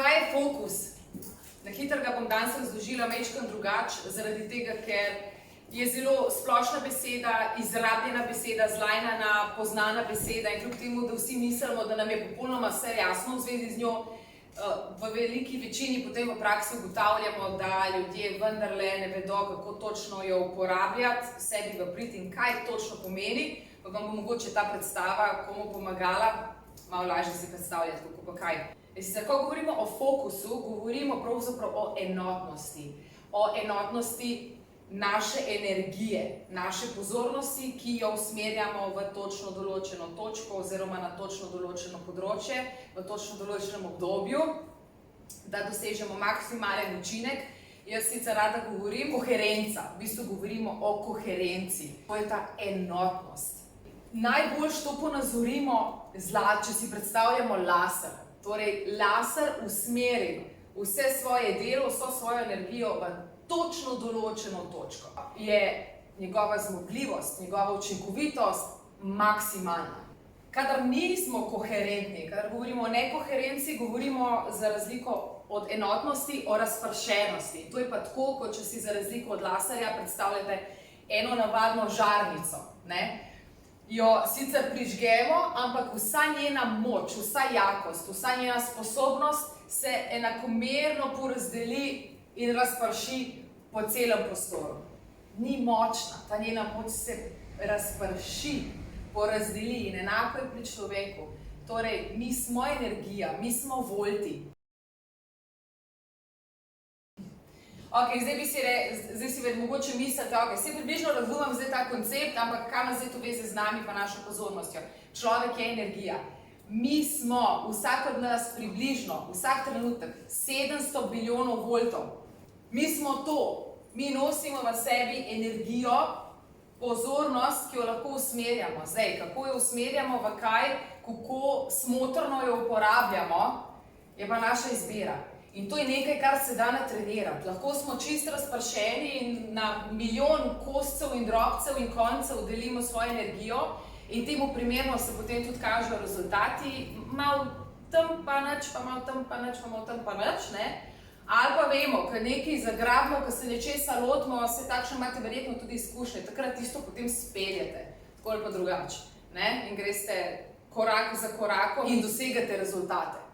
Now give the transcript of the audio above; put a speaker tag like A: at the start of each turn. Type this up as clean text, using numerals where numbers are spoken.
A: Kaj je fokus? Na hitro ga bom danes razložila majčkeno drugače, zaradi tega, ker je zelo splošna beseda, izrabljena beseda, zlajnana, poznana beseda in kljub temu, da vsi mislimo, da nam je popolnoma vse jasno v zvezi z njo, v veliki večini potem v praksi ugotavljamo, da ljudje vendarle ne vedo, kako točno jo uporabljati, sebi v prid in kaj točno pomeni, pa vam bo mogoče ta predstava komu pomagala, malo lažje si predstavljati, kako pa kaj. Sicer, ko govorimo o fokusu, govorimo pravzaprav o enotnosti naše energije, naše pozornosti, ki jo usmerjamo v točno določeno točko oziroma na točno določeno področje, v točno določenem obdobju, da dosežemo maksimalen učinek. Jaz sicer rada govorim koherenca, v bistvu govorimo o koherenci, to je ta enotnost. Najboljš to ponazorimo, če si predstavljamo laser. Torej, laser usmeri vse svoje delo, vso svojo energijo v točno določeno točko. Je njegova zmogljivost, njegova učinkovitost maksimalna. Kadar nismo koherentni, kadar govorimo o nekoherenci, govorimo za razliko od enotnosti o razpršenosti. To je pa tako, kot če si za razliko od laserja predstavljate eno navadno žarnico. Jo sicer prižgemo, ampak vsa njena moč, vsa jakost, vsa njena sposobnost se enakomerno porazdeli in razprši po celem prostoru. Ni močna, ta njena moč se razprši, porazdeli in enako je pri človeku. Torej, mi smo energija, mi smo volti. Zdaj si mogoče mislite, saj približno razumem zdaj ta koncept, ampak kaj ima zdaj to veze z nami pa našo pozornostjo? Človek je energija. Mi smo, vsak od nas približno, vsak trenutek, 700 bilijonov voltov. Mi smo to, mi nosimo v sebi energijo, pozornost, ki jo lahko usmerjamo. Zdaj, kako jo usmerjamo, v kaj, kako smotrno jo uporabljamo, je pa naša izbira. In to je nekaj, kar se da natrenirati. Lahko smo čisto razpršeni in na milijon koscev in drobcev in koncev delimo svojo energijo in temu primerno se potem tudi kažejo rezultati. Malo tam pa nič, pa malo tam pa nič, pa malo tam pa nič. Ali pa vemo, ko nekaj zagrabimo, ko se nečesa lotimo, se takšno imate verjetno tudi izkušnje, takrat tisto potem speljete, tako ali pa drugače. In greste korak za korakom in dosegate rezultate.